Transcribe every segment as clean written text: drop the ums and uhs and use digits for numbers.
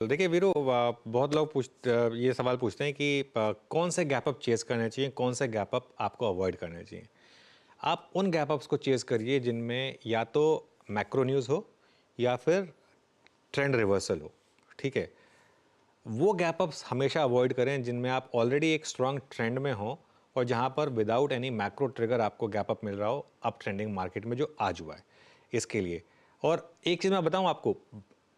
तो देखिए वीरू, बहुत लोग ये सवाल पूछते हैं कि कौन से गैप अप चेस करने चाहिए, कौन से गैप अप आपको अवॉइड करने चाहिए। आप उन गैप अप्स को चेस करिए जिनमें या तो मैक्रो न्यूज़ हो या फिर ट्रेंड रिवर्सल हो। ठीक है, वो गैप अप्स हमेशा अवॉइड करें जिनमें आप ऑलरेडी एक स्ट्रांग ट्रेंड में हो और जहां पर विदाउट एनी मैक्रो ट्रिगर आपको गैप अप मिल रहा हो अप ट्रेंडिंग मार्केट में जो आज हुआ है इसके लिए। और एक चीज़ मैं बताऊं आपको,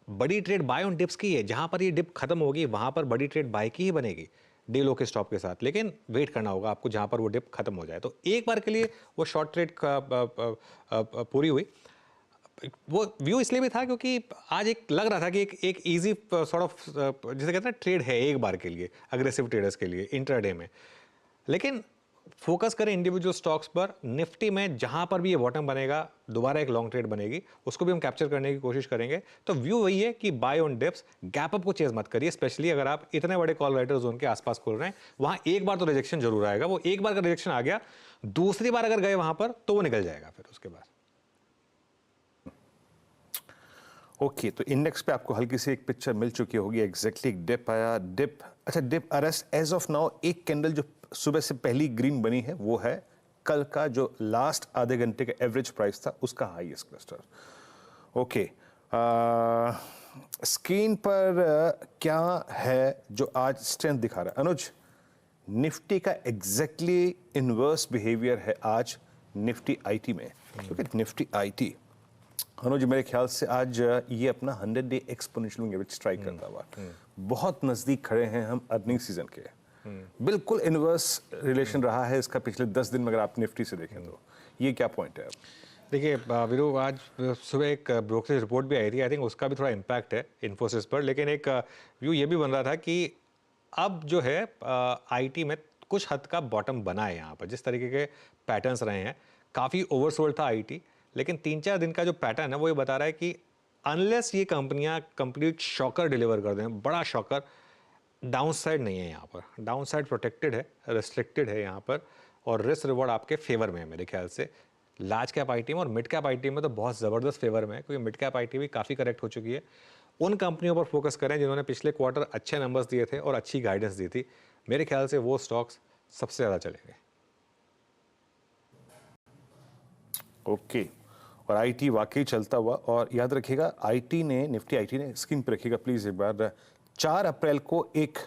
बड़ी ट्रेड बाय ऑन डिप्स की है। जहां पर ये डिप खत्म होगी वहां पर बड़ी ट्रेड बाय की ही बनेगी डे लो के स्टॉप के साथ, लेकिन वेट करना होगा आपको जहां पर वो डिप खत्म हो जाए। तो एक बार के लिए वो शॉर्ट ट्रेड पूरी हुई। वो व्यू इसलिए भी था क्योंकि आज एक लग रहा था कि एक इजी सॉर्ट ऑफ, जिसे कहते हैं ट्रेड है एक बार के लिए अग्रेसिव ट्रेडर्स के लिए इंट्राडे में। लेकिन फोकस करें इंडिविजुअल स्टॉक्स पर। निफ्टी में जहां पर भी ये बॉटम बनेगा दोबारा एक लॉन्ग ट्रेड बनेगी, उसको भी हम कैप्चर करने की कोशिश करेंगे। तो व्यू वही है कि buy on dips, gap up को चेज मत करिए, स्पेशली अगर आप इतने बड़े कॉल राइटर जोन के आसपास खोल रहे हैं। वहां एक बार तो रिजेक्शन जरूर आएगा, वो एक बार का रिजेक्शन आ गया, दूसरी बार अगर गए वहां पर तो वो निकल जाएगा फिर उसके बाद। ओके, तो इंडेक्स पे आपको हल्की सी एक पिक्चर मिल चुकी होगी। एग्जैक्टली एक डिप आया, डिप, अच्छा dip arrest as of now. एक कैंडल जो सुबह से पहली ग्रीन बनी है वो है कल का जो लास्ट आधे घंटे का एवरेज प्राइस था उसका हाईएस्ट क्लस्टर। ओके, स्क्रीन पर क्या है जो आज स्ट्रेंथ दिखा रहा है अनुज? निफ्टी का एग्जैक्टली इनवर्स बिहेवियर है आज निफ्टी आईटी में, क्योंकि निफ्टी आईटी अनुज मेरे ख्याल से आज ये अपना 100 day exponential moving average strike करता हुआ बहुत नजदीक खड़े हैं हम अर्निंग सीजन के। बिल्कुल इनवर्स रिलेशन रहा है इसका पिछले 10 दिन में, अगर आप निफ्टी से देखें तो ये क्या पॉइंट है? देखिए वीरू, आज सुबह एक ब्रोकरेज रिपोर्ट भी आई थी, आई थिंक उसका भी थोड़ा इम्पैक्ट है इन्फोसिस पर। लेकिन एक व्यू ये भी बन रहा था कि अब जो है आईटी में कुछ हद का बॉटम बना है। यहाँ पर जिस तरीके के पैटर्न्स रहे हैं, काफ़ी ओवरसोल्ड था आईटी, लेकिन 3-4 दिन का जो पैटर्न है वो ये बता रहा है कि अनलेस ये कंपनियां कंप्लीट शॉकर डिलीवर कर दें, बड़ा शॉकर, डाउन साइड नहीं है यहाँ पर। डाउन साइड प्रोटेक्टेड है, रिस्ट्रिक्टेड है यहाँ पर, और रिस्क रिवॉर्ड आपके फेवर में है मेरे ख्याल से। लार्ज कैप आईटी में और मिड कैप आईटी में तो बहुत ज़बरदस्त फेवर में है, क्योंकि मिड कैप आईटी भी काफ़ी करेक्ट हो चुकी है। उन कंपनियों पर फोकस करें जिन्होंने पिछले क्वार्टर अच्छे नंबर्स दिए थे और अच्छी गाइडेंस दी थी। मेरे ख्याल से वो स्टॉक्स सबसे ज़्यादा चलेंगे। ओके, और आईटी वाकई चलता हुआ, और याद रखिएगा आईटी ने, निफ्टी आईटी ने, स्क्रीन पर रखिएगा प्लीज एक बार, 4 अप्रैल को एक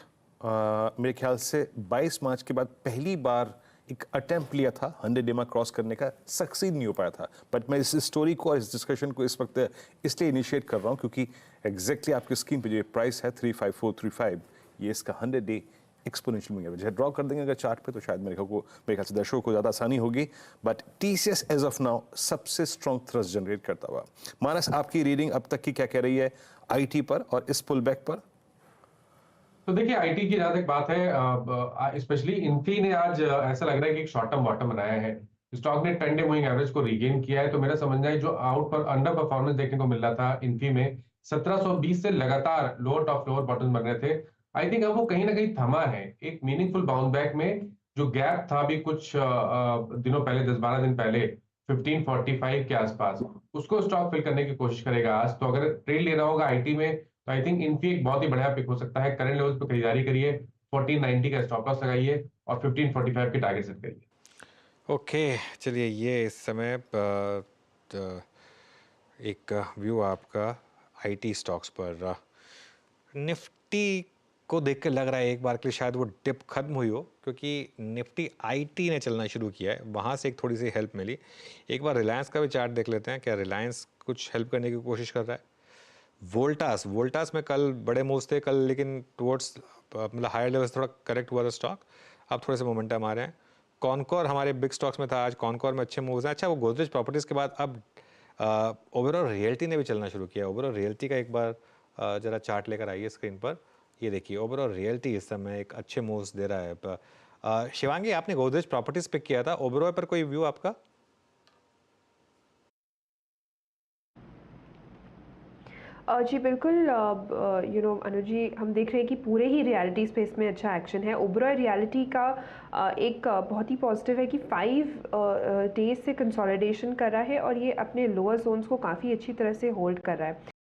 मेरे ख्याल से 22 मार्च के बाद पहली बार एक अटेम्प्ट लिया था 100 डेमा क्रॉस करने का, सक्सीड नहीं हो पाया था। बट मैं इस स्टोरी को और इस डिस्कशन को इस वक्त इसलिए इनिशिएट कर रहा हूँ क्योंकि एग्जैक्टली आपकी स्क्रीन पे जो प्राइस है 35435, ये इसका 100 डे एक्सपोनेंशियल मूविंग एवरेज है। ड्रॉ कर देंगे अगर चार्ट पे तो शायद मेरे ख्याल से दर्शकों को ज़्यादा आसानी होगी। But TCS as of now सबसे स्ट्रॉन्ग थ्रस्ट जनरेट करता हुआ। मानस, आपकी रीडिंग अब तक की क्या कह रही है आईटी पर और इस पुल बैक पर? तो देखिए आईटी की जहां तक बात है, स्पेशली इन्फी ने आज ऐसा लग रहा है कि एक शॉर्ट टर्म बॉटम बनाया है। स्टॉक ने 10 डे मूविंग एवरेज को रीगेन किया है। तो मेरा समझना है जो आउट पर अंडर परफॉर्मेंस देखने को मिल रहा था इन्फी में, 1720 से लगातार लोअर टॉप लोअर बॉटम बन रहे थे, आई थिंक अब वो कहीं ना कहीं थमा है। एक मीनिंगफुल बाउंस बैक में जो गैप था अभी कुछ दिनों पहले, 10-12 दिन पहले 1545 के आसपास, उसको स्टॉक फिल करने की कोशिश करेगा आज। तो अगर ट्रेड लेना होगा आईटी में तो आई थिंक इन्फी एक बहुत ही बढ़िया पिक हो सकता है। करंट लेवल्स पे खरीदारी करिए, 1490 का स्टॉप लॉस लगाइए और 1545 के टारगेट सेट करिए। ओके, चलिए ये इस समय एक व्यू आपका आईटी स्टॉक्स पर। निफ्टी को देख के लग रहा है एक बार के लिए शायद वो डिप खत्म हुई हो, क्योंकि निफ्टी आईटी ने चलना शुरू किया है, वहाँ से एक थोड़ी सी हेल्प मिली। एक बार रिलायंस का भी चार्ट देख लेते हैं, क्या रिलायंस कुछ हेल्प करने की कोशिश कर रहा है। वोल्टास में कल बड़े मूव्स थे कल, लेकिन टुवर्ड्स मतलब हायर लेवल से थोड़ा करेक्ट हुआ था स्टॉक, अब थोड़े से मोमेंटम आ रहे हैं। कॉनकोर हमारे बिग स्टॉक्स में था आज, कॉनकोर में अच्छे मूव्स हैं। अच्छा, वो गोदरेज प्रॉपर्टीज़ के बाद अब ओवरऑल रियल्टी ने भी चलना शुरू किया। ओवरऑल रियल्टी का एक बार ज़रा चार्ट लेकर आइए स्क्रीन पर। ये देखिए ओवरऑल रियल्टी इस समय एक अच्छे मूव्स दे रहा है। शिवांगी, आपने गोदरेज प्रॉपर्टीज़ पिक किया था, ओवरऑल पर कोई व्यू आपका? जी बिल्कुल, अनुज जी, हम देख रहे हैं कि पूरे ही रियलिटी स्पेस में अच्छा एक्शन है। ओबरॉय रियलिटी का एक बहुत ही पॉजिटिव है कि 5 डेज से कंसोलिडेशन कर रहा है और ये अपने लोअर जोन्स को काफ़ी अच्छी तरह से होल्ड कर रहा है।